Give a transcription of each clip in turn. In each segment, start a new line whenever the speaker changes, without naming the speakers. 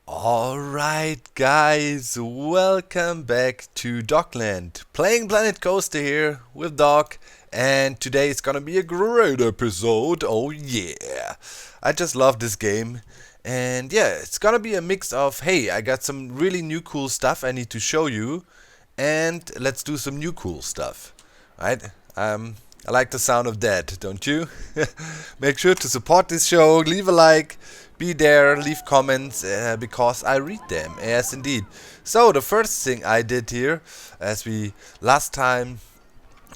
Alright guys, welcome back to Dockland. Playing Planet Coaster here with Doc, and today is gonna be a great episode, oh yeah. I just love this game, and yeah, it's gonna be a mix of, hey, I got some really new cool stuff I need to show you, and let's do some new cool stuff, right? I like the sound of that, don't you? Make sure to support this show, leave a like, be there, leave comments, because I read them, yes indeed. So the first thing I did here, as we last time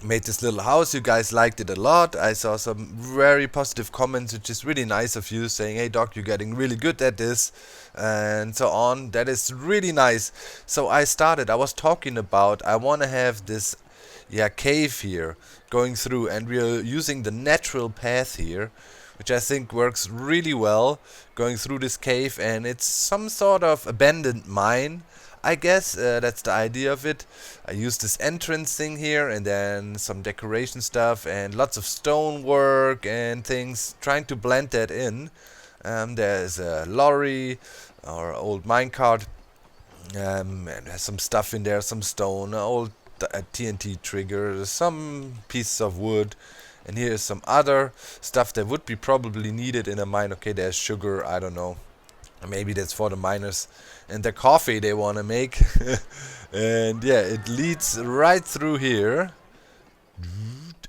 made this little house, you guys liked it a lot. I saw some very positive comments, which is really nice of you, saying, hey Doc, you're getting really good at this, and so on. That is really nice. So I was talking about, I want to have this cave here going through, and we are using the natural path here, which I think works really well, going through this cave, and it's some sort of abandoned mine, I guess. That's the idea of it. I used this entrance thing here, and then some decoration stuff, and lots of stonework and things, trying to blend that in. There's a lorry or old minecart, and there's some stuff in there, some stone, old TNT trigger, some pieces of wood, and here's some other stuff that would be probably needed in a mine. Okay, there's sugar, I don't know. Maybe that's for the miners and the coffee they want to make. And yeah, it leads right through here.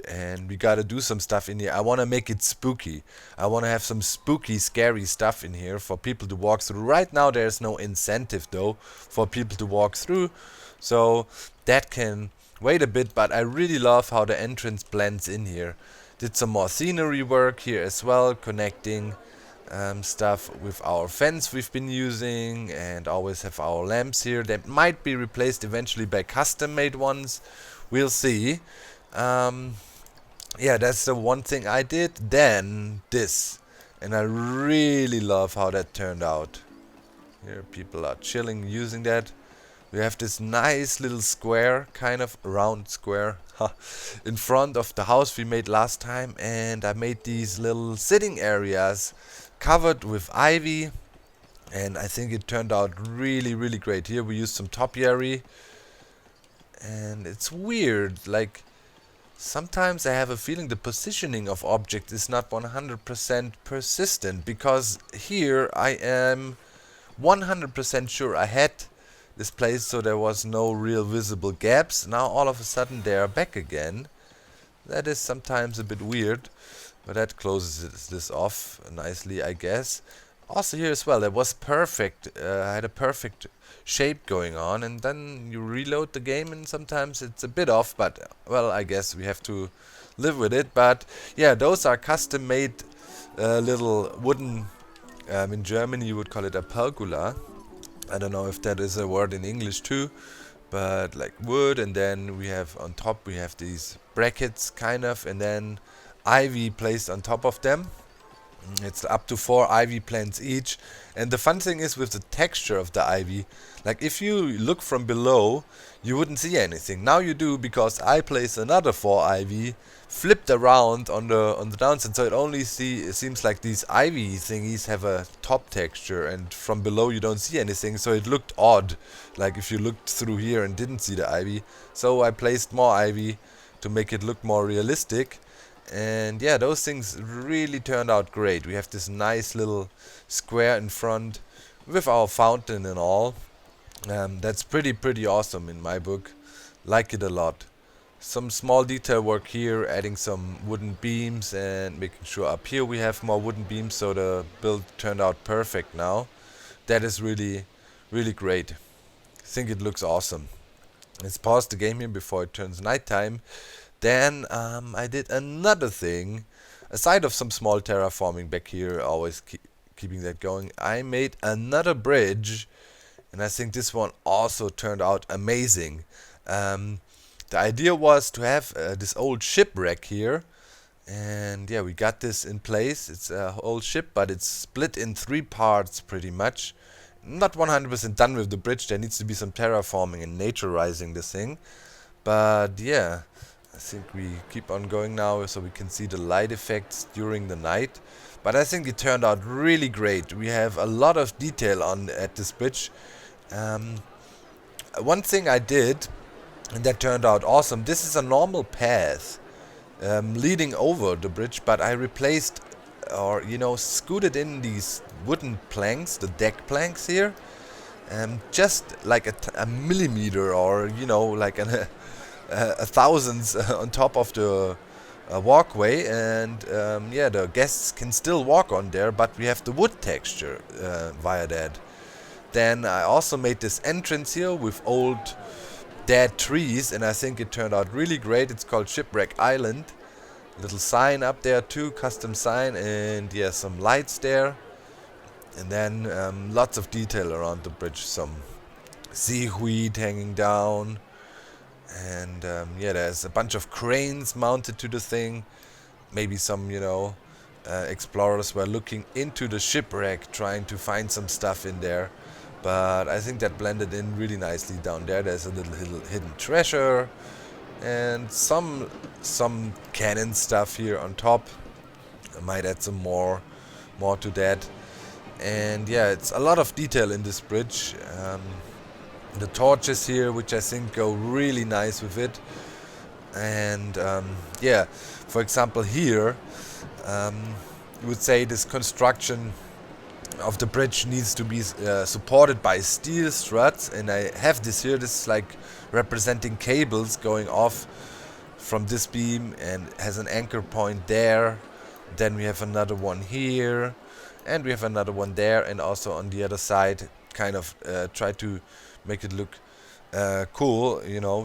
And we gotta do some stuff in here. I want to make it spooky. I want to have some spooky, scary stuff in here for people to walk through. Right now there's no incentive though for people to walk through, so that can wait a bit, but I really love how the entrance blends in here. Did some more scenery work here as well, connecting stuff with our fence we've been using, and always have our lamps here that might be replaced eventually by custom made ones. We'll see. Yeah, that's the one thing I did. Then this, and I really love how that turned out. Here people are chilling using that. We have this nice little square, kind of round square, in front of the house we made last time, and I made these little sitting areas covered with ivy, and I think it turned out really great. Here we used some topiary, and it's weird, like sometimes I have a feeling the positioning of objects is not 100% persistent, because here I am 100% sure I had this place so there was no real visible gaps. Now all of a sudden they are back again. That is sometimes a bit weird, but that closes this off nicely, I guess. Also here as well, it was perfect. I had a perfect shape going on, and then you reload the game and sometimes it's a bit off, but well, I guess we have to live with it. But yeah, those are custom made little wooden, in Germany you would call it a pergola. I don't know if that is a word in English too, but like wood, and then we have on top, we have these brackets kind of, and then ivy placed on top of them. It's up to 4 ivy plants each, and the fun thing is with the texture of the ivy, like if you look from below you wouldn't see anything. Now you do, because I placed another 4 ivy flipped around on the downside, so it seems like these ivy thingies have a top texture, and from below you don't see anything, so it looked odd, like if you looked through here and didn't see the ivy. So I placed more ivy to make it look more realistic. And yeah, those things really turned out great. We have this nice little square in front with our fountain and all. That's pretty awesome in my book. Like it a lot. Some small detail work here, adding some wooden beams and making sure up here we have more wooden beams, so the build turned out perfect now. That is really great. I think it looks awesome. Let's pause the game here before it turns nighttime. Then I did another thing. Aside of some small terraforming back here, always keeping that going, I made another bridge, and I think this one also turned out amazing. The idea was to have this old shipwreck here, and yeah, we got this in place. It's a old ship, but it's split in 3 parts pretty much. Not 100% done with the bridge. There needs to be some terraforming and naturizing this thing, but yeah, I think we keep on going now so we can see the light effects during the night. but I think it turned out really great. We have a lot of detail on at this bridge. Um, One thing I did, and that turned out awesome, this is a normal path leading over the bridge, but I replaced or scooted in these wooden planks, the deck planks here, just like a millimeter or like a thousandths on top of the walkway, and yeah, the guests can still walk on there, but we have the wood texture via that. Then I also made this entrance here with old dead trees, and I think it turned out really great. It's called Shipwreck Island. Little sign up there too, custom sign, and yeah, some lights there. And then lots of detail around the bridge, some seaweed hanging down, and yeah, there's a bunch of cranes mounted to the thing. Maybe some, explorers were looking into the shipwreck, trying to find some stuff in there. But I think that blended in really nicely down there. There's a little hidden treasure and some cannon stuff here on top. I might add some more to that. And yeah, it's a lot of detail in this bridge. The torches here, which I think go really nice with it. And yeah, for example here, you would say this construction of the bridge needs to be supported by steel struts, and I have this here. This is like representing cables going off from this beam and has an anchor point there. Then we have another one here, and we have another one there, and also on the other side. Kind of try to make it look cool,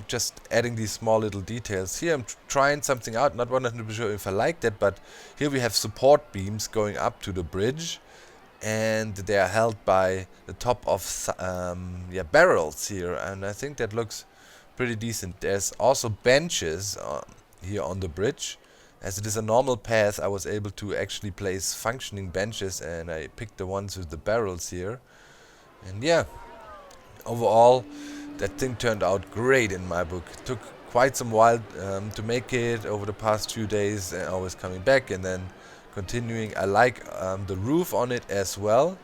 just adding these small little details. Here I'm trying something out, not 100% sure if I like that, but here we have support beams going up to the bridge, and they are held by the top of barrels here, and I think that looks pretty decent. There's also benches here on the bridge. As it is a normal path, I was able to actually place functioning benches, and I picked the ones with the barrels here. And yeah, overall that thing turned out great in my book. It took quite some while to make it over the past few days, and always coming back and then continuing. I like the roof on it as well.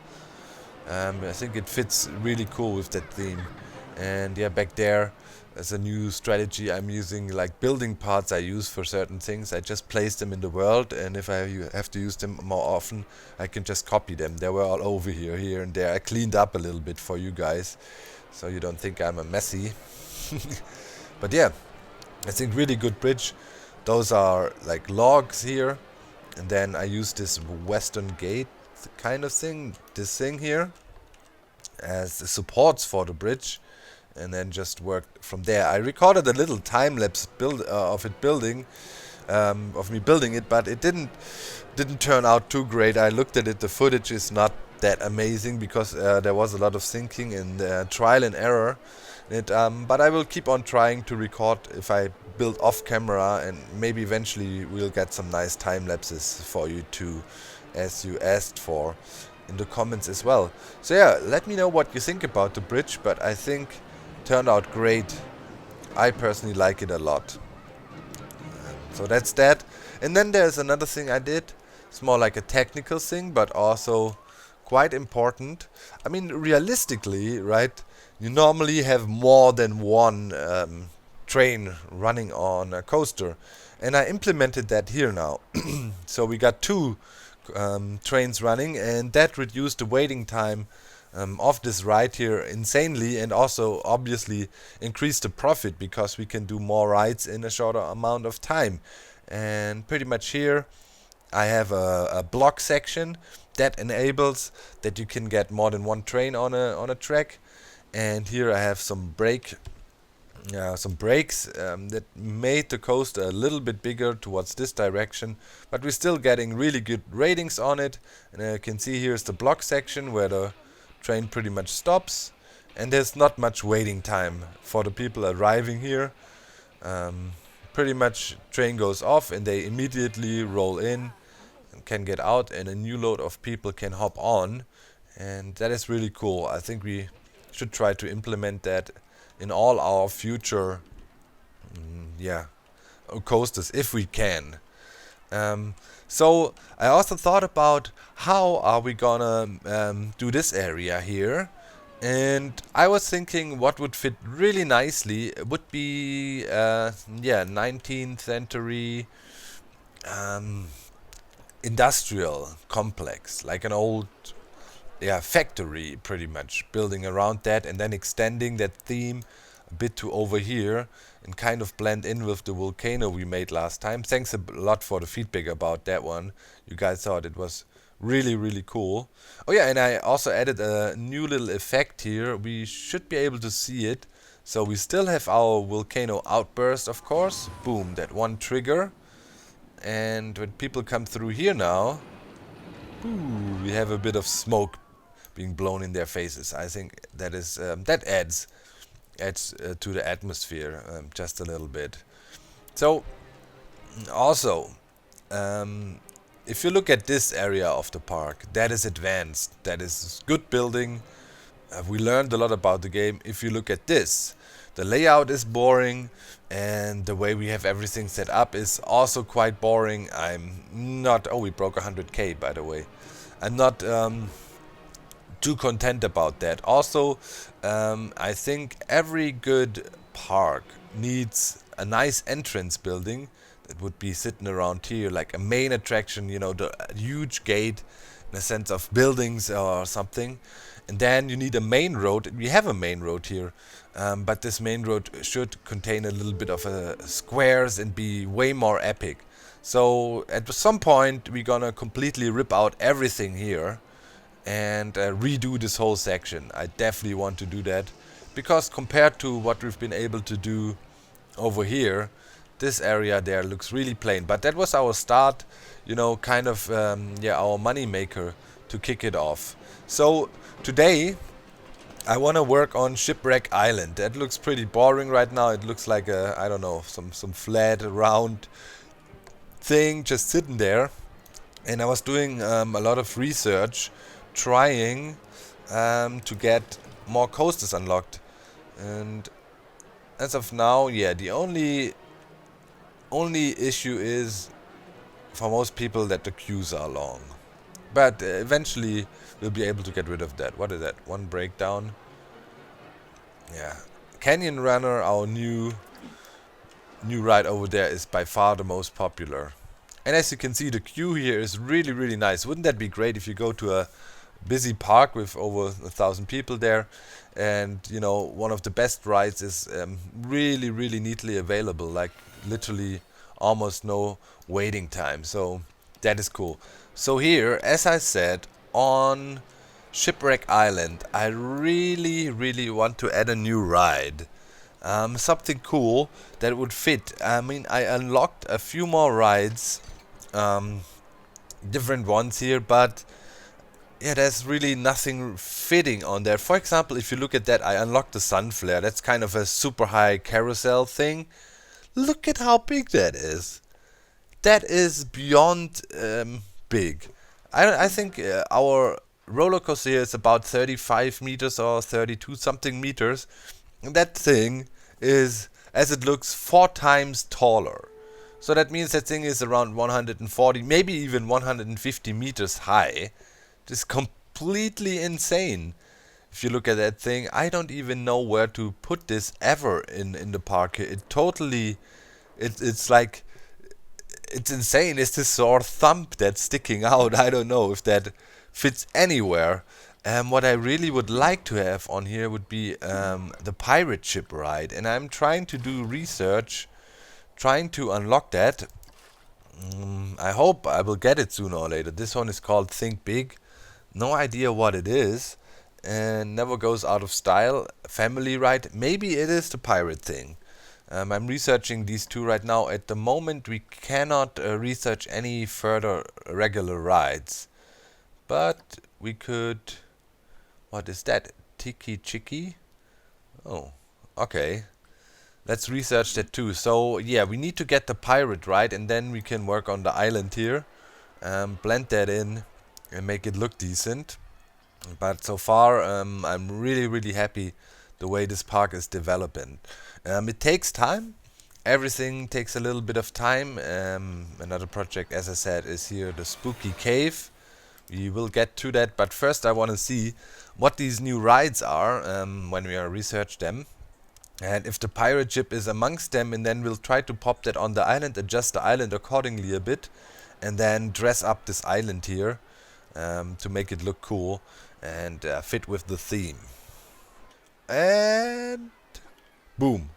I think it fits really cool with that theme. And yeah, back there as a new strategy I'm using, like building parts I use for certain things. I just place them in the world, and if I have to use them more often, I can just copy them. They were all over here and there. I cleaned up a little bit for you guys, so you don't think I'm a messy. But yeah, I think really good bridge. Those are like logs here, and then I use this western gate kind of thing, this thing here, as supports for the bridge, and then just worked from there. I recorded a little time lapse of me building it, but it didn't turn out too great. I looked at it. The footage is not that amazing because there was a lot of thinking and trial and error. But I will keep on trying to record if I build off camera, and maybe eventually we'll get some nice time lapses for you too, as you asked for in the comments as well. So yeah, let me know what you think about the bridge, but I think turned out great. I personally like it a lot. So that's that. And then there's another thing I did. It's more like a technical thing, but also quite important. I mean, realistically, right, you normally have more than one train running on a coaster, and I implemented that here now. So we got two trains running, and that reduced the waiting time of this ride here insanely, and also obviously increased the profit because we can do more rides in a shorter amount of time. And pretty much here I have a block section that enables that you can get more than one train on a track, and here I have some brakes that made the coaster a little bit bigger towards this direction, but we're still getting really good ratings on it. And you can see here's the block section where the train pretty much stops, and there's not much waiting time for the people arriving here. Pretty much train goes off and they immediately roll in and can get out, and a new load of people can hop on, and that is really cool. I think we should try to implement that in all our future coasters if we can. So I also thought about how are we gonna do this area here, and I was thinking what would fit really nicely would be yeah, 19th century um, industrial complex, like an old, yeah, factory, pretty much building around that and then extending that theme a bit to over here and kind of blend in with the volcano we made last time. Thanks a lot for the feedback about that one. You guys thought it was really, really cool. Oh yeah, and I also added a new little effect here. We should be able to see it. So we still have our volcano outburst, of course. Boom, that one trigger. And when people come through here now, ooh, we have a bit of smoke being blown in their faces. I think that is that adds to the atmosphere just a little bit. So also, if you look at this area of the park, that is advanced. That is good building. We learned a lot about the game. If you look at this, the layout is boring, and the way we have everything set up is also quite boring. I'm not. Oh, we broke 100k, by the way. I'm not too content about that. Also, I think every good park needs a nice entrance building that would be sitting around here, like a main attraction, you know, the huge gate in a sense of buildings or something. And then you need a main road. We have a main road here, but this main road should contain a little bit of squares and be way more epic. So at some point we're gonna completely rip out everything here and redo this whole section. I definitely want to do that because compared to what we've been able to do over here, this area there looks really plain. But that was our start, you know, kind of yeah, our money maker to kick it off. So today I want to work on Shipwreck Island. That looks pretty boring right now. It looks like a, I don't know, some flat round thing just sitting there. And I was doing a lot of research trying to get more coasters unlocked. And as of now, yeah, the only issue is for most people that the queues are long. But eventually we'll be able to get rid of that. What is that? One breakdown? Yeah. Canyon Runner, our new ride over there, is by far the most popular. And as you can see, the queue here is really, really nice. Wouldn't that be great if you go to a busy park with over 1,000 people there, and you know, one of the best rides is really, really neatly available, like literally almost no waiting time. So that is cool. So here, as I said, on Shipwreck Island, I really, really want to add a new ride. Something cool that would fit. I mean, I unlocked a few more rides, different ones here, but yeah, there's really nothing fitting on there. For example, if you look at that, I unlocked the sun flare. That's kind of a super high carousel thing. Look at how big that is. That is beyond big. I think our roller coaster here is about 35 meters or 32 something meters. And that thing is, as it looks, 4 times taller. So that means that thing is around 140, maybe even 150 meters high. Just completely insane. If you look at that thing, I don't even know where to put this ever in the park. It totally, it's like, it's insane. It's this sore thumb that's sticking out. I don't know if that fits anywhere. What I really would like to have on here would be the pirate ship ride, and I'm trying to do research, trying to unlock that. I hope I will get it sooner or later. This one is called Think Big. No idea what it is, and never goes out of style. Family ride. Maybe it is the pirate thing. I'm researching these two right now. At the moment, we cannot research any further regular rides, but we could. What is that? Tiki Chiki? Oh, okay. Let's research that too. So yeah, we need to get the pirate ride, and then we can work on the island here, blend that in, and make it look decent. But so far, I'm really, really happy the way this park is developing. It takes time. Everything takes a little bit of time. Another project, as I said, is here the spooky cave. We will get to that, but first I want to see what these new rides are when we research them. And if the pirate ship is amongst them, and then we'll try to pop that on the island, adjust the island accordingly a bit, and then dress up this island here to make it look cool and fit with the theme. And boom.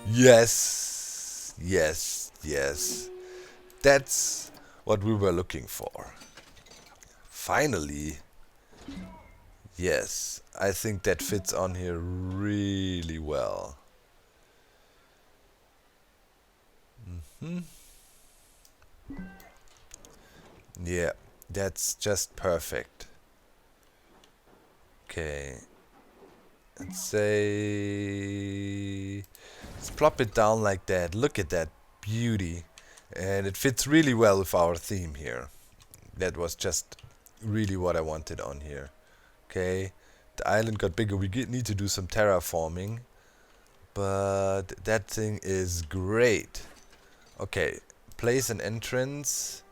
Yes, yes, yes. That's what we were looking for. Finally. Yes, I think that fits on here really well. Yeah, that's just perfect. Okay. Let's say... Let's plop it down like that. Look at that beauty. And it fits really well with our theme here. That was just really what I wanted on here. Okay. The island got bigger. We need to do some terraforming. But that thing is great. Okay. Place an entrance.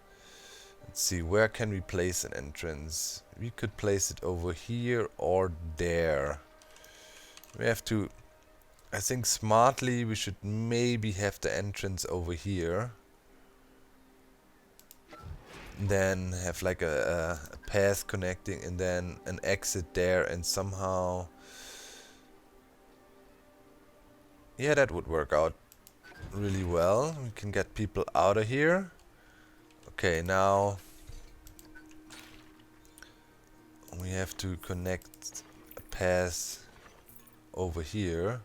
Let's see, where can we place an entrance? We could place it over here or there. We have to... I think smartly we should maybe have the entrance over here. Then have like a path connecting and then an exit there and somehow... Yeah, that would work out really well. We can get people out of here. Okay, now we have to connect a path over here.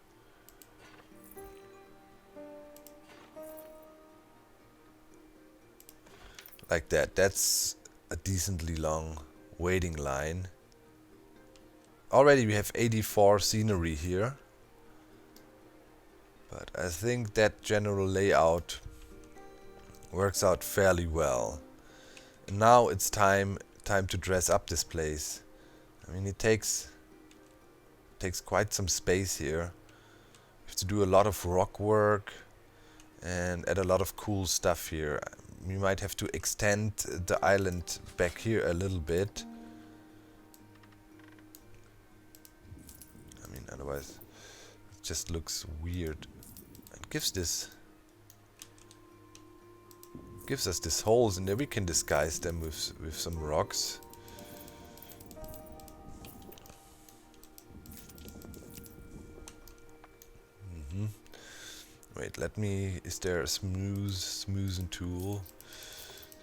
Like that. That's a decently long waiting line. Already we have 84 scenery here. But I think that general layout works out fairly well. And now it's time to dress up this place. I mean, it takes quite some space here. We have to do a lot of rock work and add a lot of cool stuff here. We might have to extend the island back here a little bit. I mean, otherwise it just looks weird. It gives us these holes, and then we can disguise them with some rocks. Wait, is there a smoothing tool?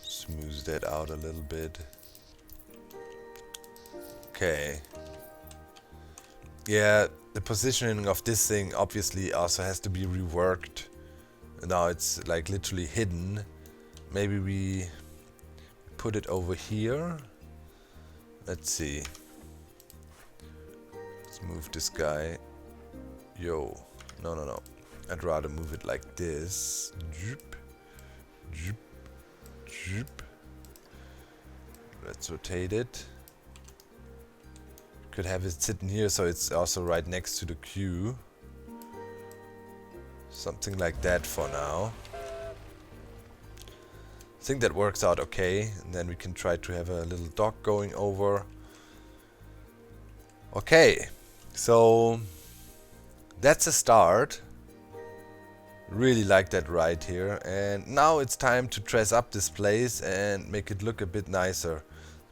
Smooth that out a little bit. Okay. Yeah, the positioning of this thing obviously also has to be reworked. Now it's like literally hidden. Maybe we put it over here. Let's see. Let's move this guy. Yo. No. I'd rather move it like this. Zoop. Zoop. Zoop. Let's rotate it. Could have it sitting here so it's also right next to the queue. Something like that for now. I think that works out okay. And then we can try to have a little dock going over. Okay. So that's a start. Really like that ride here. And now it's time to dress up this place and make it look a bit nicer.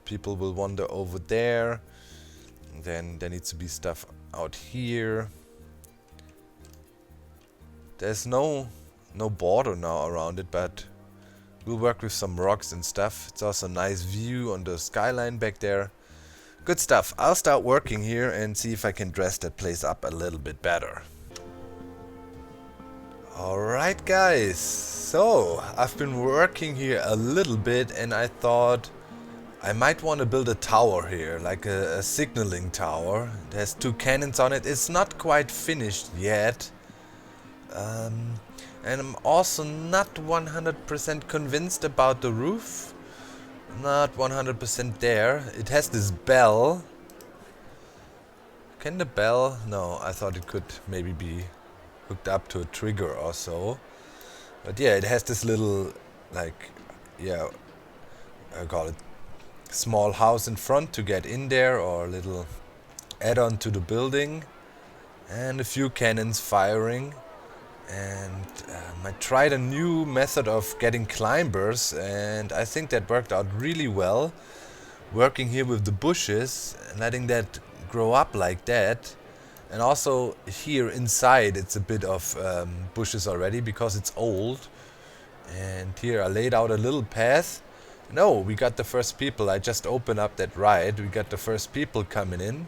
People will wander over there. And then there needs to be stuff out here. There's no border now around it, but we'll work with some rocks and stuff. It's also a nice view on the skyline back there. Good stuff. I'll start working here and see if I can dress that place up a little bit better. Alright guys, so I've been working here a little bit and I thought I might want to build a tower here, like a signaling tower. It has 2 cannons on it. It's not quite finished yet. And I'm also not 100% convinced about the roof. Not 100% there. It has this bell. Can the bell? No, I thought it could maybe be hooked up to a trigger or so. But yeah, it has this little, like, yeah, I call it small house in front to get in there, or a little add-on to the building, and a few cannons firing. And I tried a new method of getting climbers, and I think that worked out really well. Working here with the bushes and letting that grow up like that. And also here inside it's a bit of bushes already because it's old. And here I laid out a little path. No, we got the first people. I just opened up that ride. We got the first people coming in.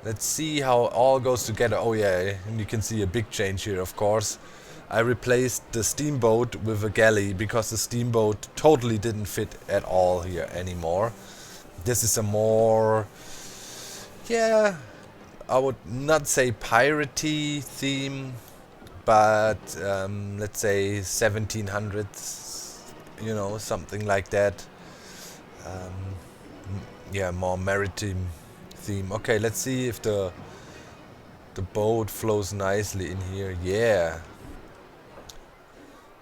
Let's see how it all goes together. Oh yeah, and you can see a big change here, of course. I replaced the steamboat with a galley because the steamboat totally didn't fit at all here anymore. This is a more, yeah, I would not say piratey theme, but let's say 1700s, you know, something like that. Yeah, more maritime theme. Okay, let's see if the boat flows nicely in here. Yeah,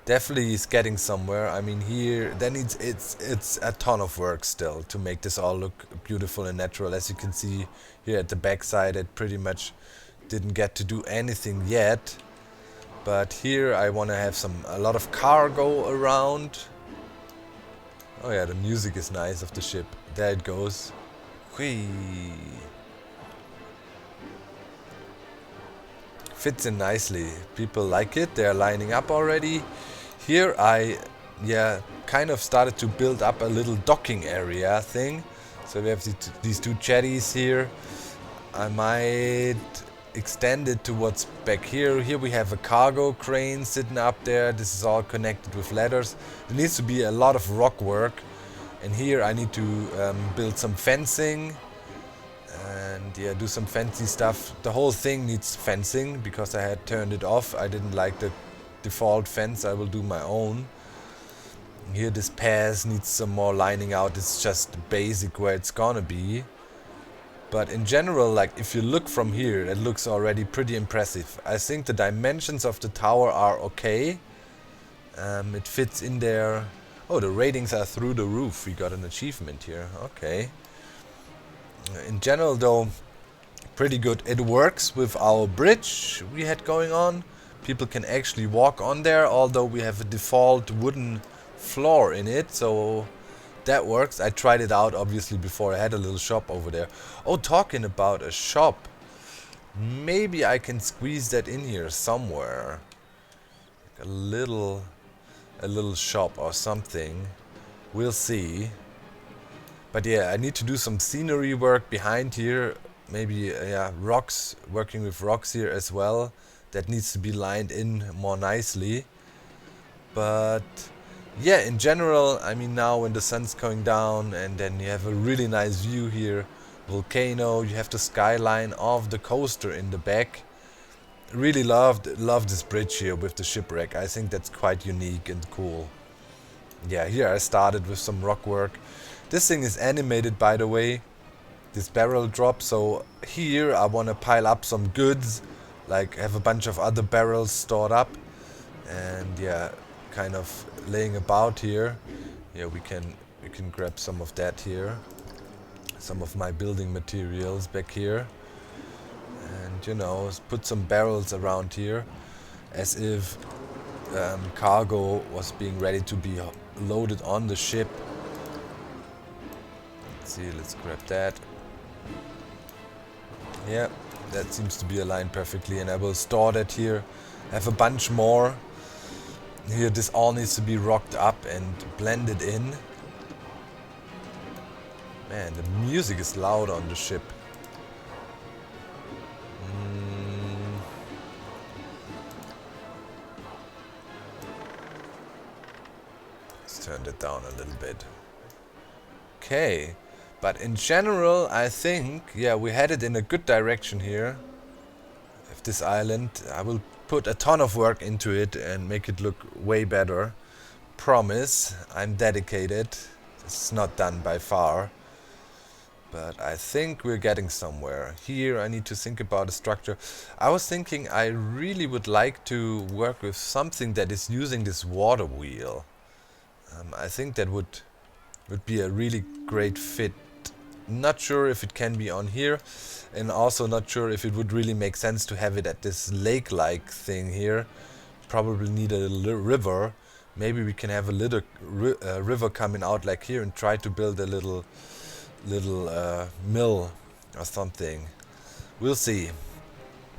definitely is getting somewhere. I mean, here that needs it's a ton of work still to make this all look beautiful and natural. As you can see here at the backside, it pretty much didn't get to do anything yet. But here I want to have a lot of cargo around. Oh yeah, the music is nice of the ship. There it goes. Whee. Fits in nicely. People like it. They're lining up already. Here I, yeah, kind of started to build up a little docking area thing. So we have these two jetties here. I might extend it to what's back here. Here we have a cargo crane sitting up there. This is all connected with ladders. There needs to be a lot of rock work. And here I need to build some fencing. And yeah, do some fancy stuff. The whole thing needs fencing because I had turned it off. I didn't like the default fence. I will do my own. Here this path needs some more lining out. It's just basic where it's gonna be. But in general, like if you look from here, it looks already pretty impressive. I think the dimensions of the tower are okay. It fits in there. Oh, the ratings are through the roof. We got an achievement here. Okay. In general though, pretty good. It works with our bridge we had going on. People can actually walk on there, although we have a default wooden floor in it, so that works. I tried it out obviously before. I had a little shop over there. Oh, talking about a shop, maybe I can squeeze that in here somewhere, like a little shop or something. We'll see. But yeah, I need to do some scenery work behind here. Maybe yeah, rocks, working with rocks here as well. That needs to be lined in more nicely. But yeah, in general, I mean, now when the sun's going down and then you have a really nice view here, volcano, you have the skyline of the coaster in the back. Really love this bridge here with the shipwreck. I think that's quite unique and cool. Yeah, here I started with some rock work. This thing is animated, by the way, this barrel drop. So here I want to pile up some goods, like have a bunch of other barrels stored up, and yeah, kind of laying about here. Yeah, we can grab some of that here, some of my building materials back here, and you know, put some barrels around here as if cargo was being ready to be loaded on the ship. Let's see, let's grab that. Yeah, that seems to be aligned perfectly, and I will store that here. I have a bunch more. Here this all needs to be rocked up and blended in. Man, the music is loud on the ship. Let's turn it down a little bit. Okay. But in general, I think, yeah, we headed in a good direction here. With this island, I will put a ton of work into it and make it look way better. Promise, I'm dedicated. It's not done by far. But I think we're getting somewhere. Here I need to think about a structure. I was thinking I really would like to work with something that is using this water wheel. I think that would be a really great fit. Not sure if it can be on here, and also not sure if it would really make sense to have it at this lake-like thing here. Probably need a river. Maybe we can have a little river coming out like here and try to build a little mill or something. We'll see.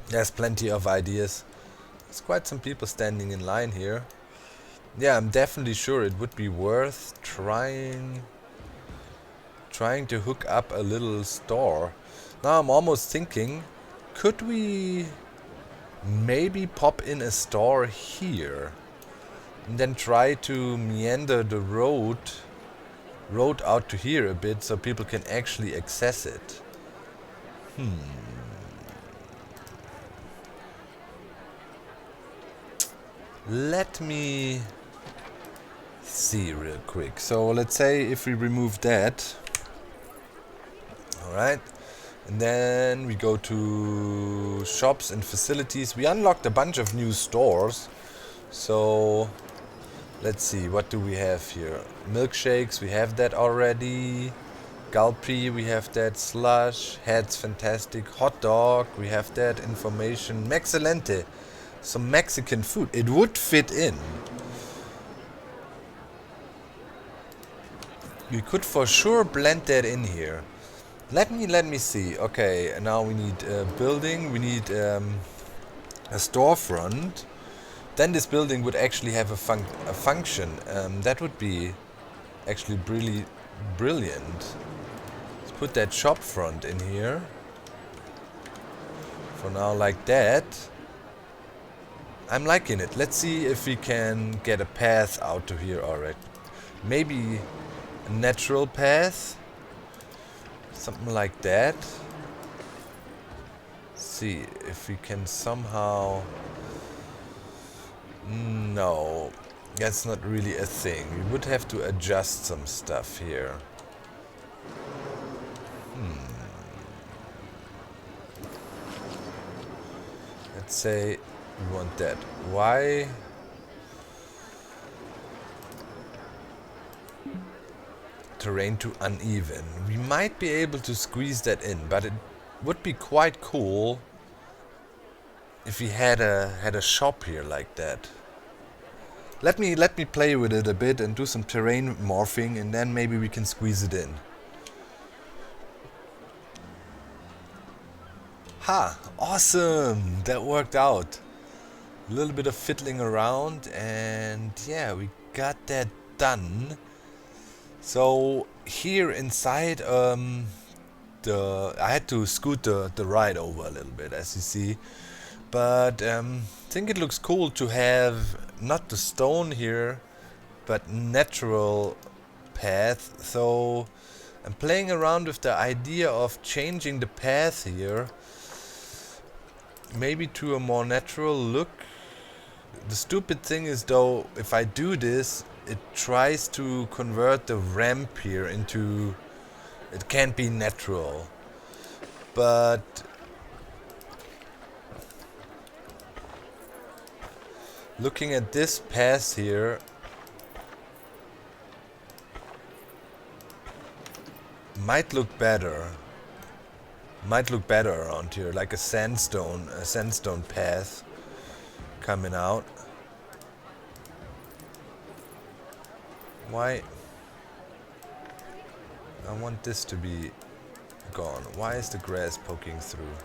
There's plenty of ideas. There's quite some people standing in line here. Yeah, I'm definitely sure it would be worth trying to hook up a little store. Now I'm almost thinking, could we maybe pop in a store here and then try to meander the road out to here a bit so people can actually access it. Let me see real quick. So let's say if we remove that, alright, and then we go to shops and facilities. We unlocked a bunch of new stores. So let's see, what do we have here? Milkshakes, we have that already. Gulpy, we have that. Slush, Heads, fantastic. Hot dog, we have that. Information, Maxcelente. Some Mexican food. It would fit in. We could for sure blend that in here. Let me see. Okay, now we need a building. We need a storefront. Then this building would actually have a function. That would be actually really brilliant. Let's put that shop front in here. For now, like that. I'm liking it. Let's see if we can get a path out to here already. Maybe a natural path. Something like that. See if we can somehow... No, that's not really a thing. We would have to adjust some stuff here. Let's say we want that. Why? Terrain too uneven. We might be able to squeeze that in, but it would be quite cool if we had a shop here like that. Let me play with it a bit and do some terrain morphing, and then maybe we can squeeze it in. Ha! Awesome! That worked out. A little bit of fiddling around, and yeah, we got that done. So here inside, I had to scoot the ride over a little bit, as you see. But I think it looks cool to have not the stone here, but natural path. So I'm playing around with the idea of changing the path here, maybe to a more natural look. The stupid thing is though, if I do this, it tries to convert the ramp here into... It can't be natural. But... looking at this path here... might look better. Might look better around here, like a sandstone path coming out. Why? I want this to be gone. Why is the grass poking through?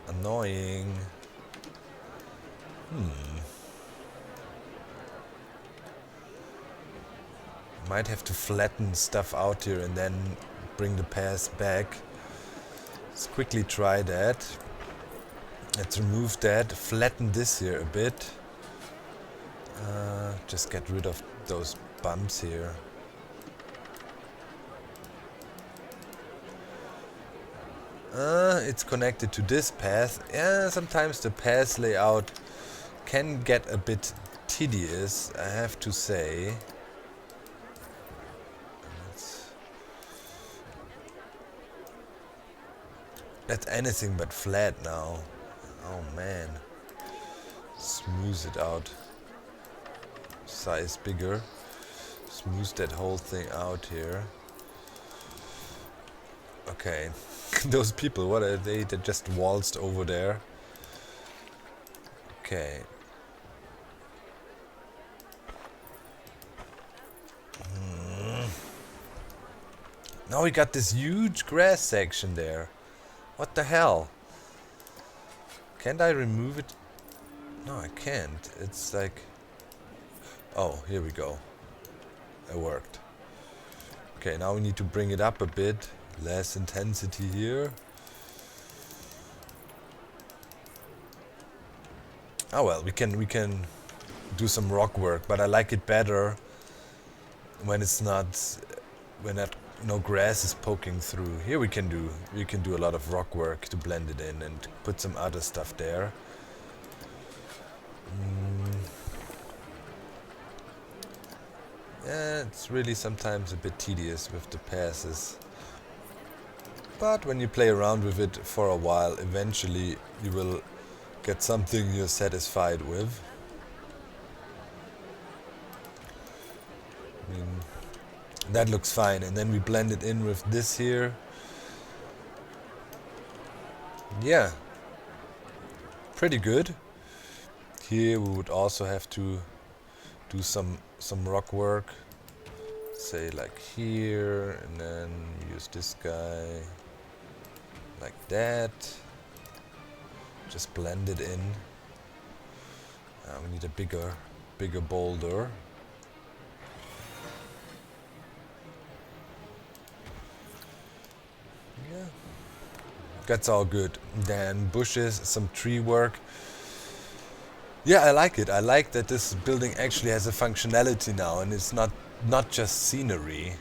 Annoying. Might have to flatten stuff out here and then bring the path back. Let's quickly try that. Let's remove that, flatten this here a bit. Just get rid of those bumps here. It's connected to this path. Yeah, sometimes the path layout can get a bit tedious, I have to say. That's anything but flat now. Oh man. Smooth it out. Size bigger. Smooth that whole thing out here. Okay. Those people, what are they? They just waltzed over there. Okay. Now we got this huge grass section there. What the hell? Can't I remove it? No, I can't. It's like... Oh, here we go. It worked. Okay, now we need to bring it up a bit. Less intensity here. Oh well, we can do some rock work, but I like it better when it's not when that no grass is poking through. Here we can do a lot of rock work to blend it in and put some other stuff there. Yeah, it's really sometimes a bit tedious with the passes. But when you play around with it for a while, eventually you will get something you're satisfied with. I mean, that looks fine, and then we blend it in with this here. Yeah, pretty good. Here we would also have to do some rock work, say like here, and then use this guy like that. Just blend it in. We need a bigger boulder. Yeah, that's all good. Then bushes, some tree work. Yeah, I like it. I like that this building actually has a functionality now, and it's not just scenery.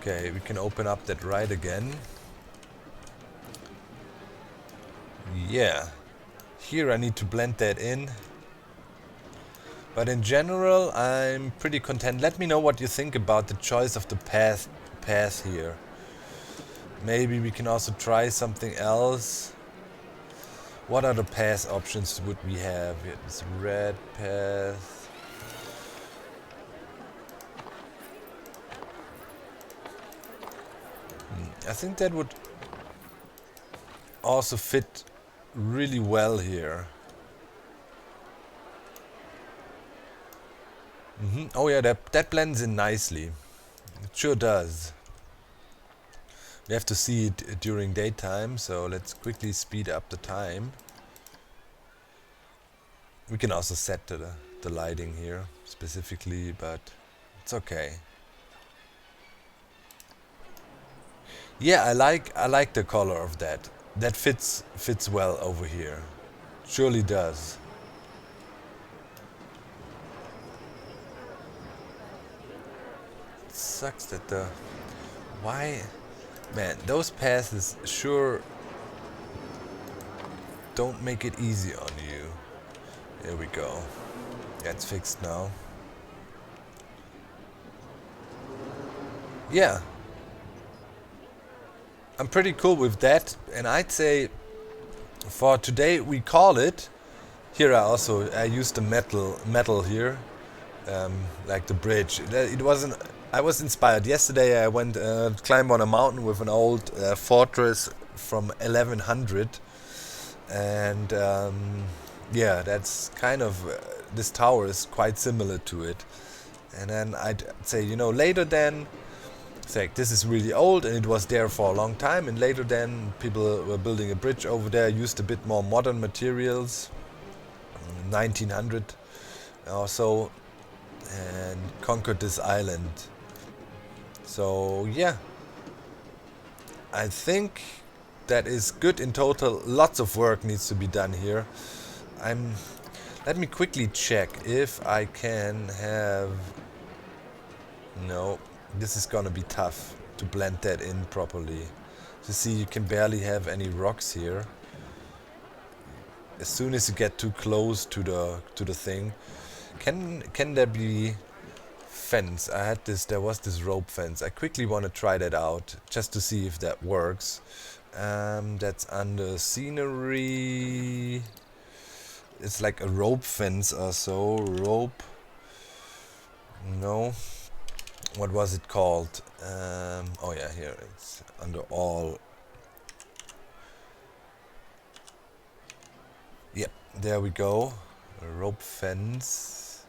Okay, we can open up that right again. Yeah. Here I need to blend that in. But in general, I'm pretty content. Let me know what you think about the choice of the path here. Maybe we can also try something else. What other path options would we have? Here, this red path. I think that would also fit really well here. Oh yeah, that blends in nicely. It sure does. We have to see it during daytime, so let's quickly speed up the time. We can also set the lighting here specifically, but it's okay. Yeah, I like the color of that. That fits well over here. Surely does. It sucks that the... Why... Man, those passes sure don't make it easy on you. There we go. That's fixed now. Yeah. I'm pretty cool with that, and I'd say for today we call it. Here I used the metal here, like the bridge. It wasn't. I was inspired. Yesterday I went climb on a mountain with an old fortress from 1100, and yeah, that's kind of this tower is quite similar to it. And then I'd say, later then, it's like this is really old and it was there for a long time, and later then people were building a bridge over there, used a bit more modern materials, 1900 or so, and conquered this island. So yeah, I think that is good in total. Lots of work needs to be done here. Let me quickly check if I can have... No, this is gonna be tough to blend that in properly. You see, you can barely have any rocks here. As soon as you get too close to the thing, can there be fence? There was this rope fence. I quickly want to try that out just to see if that works. That's under scenery. It's like a rope fence or so. Rope. No. What was it called? Oh yeah, here it's under all. Yep, there we go. A rope fence.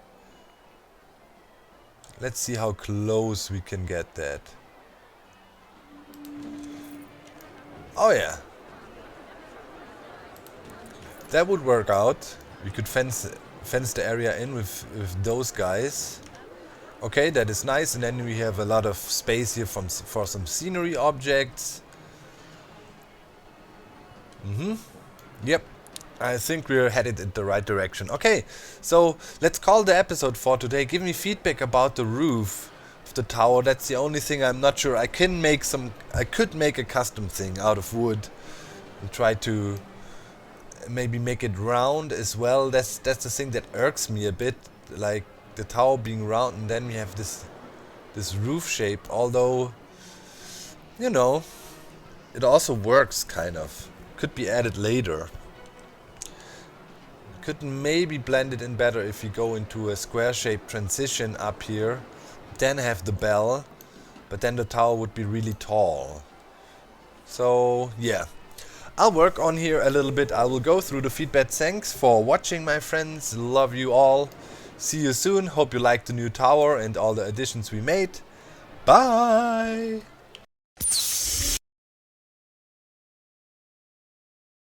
Let's see how close we can get that. Oh yeah. That would work out. We could fence the area in with those guys. Okay, that is nice, and then we have a lot of space here for some scenery objects. Yep, I think we're headed in the right direction. Okay, so let's call the episode for today. Give me feedback about the roof of the tower. That's the only thing I'm not sure. I could make a custom thing out of wood and try to maybe make it round as well. That's the thing that irks me a bit, like the tower being round and then we have this roof shape. Although, you know, it also works kind of. Could be added later. Could maybe blend it in better if you go into a square shaped transition up here, then have the bell, but then the tower would be really tall. So yeah, I'll work on here a little bit. I will go through the feedback. Thanks for watching, my friends. Love you all. See you soon. Hope you liked the new tower and all the additions we made. Bye!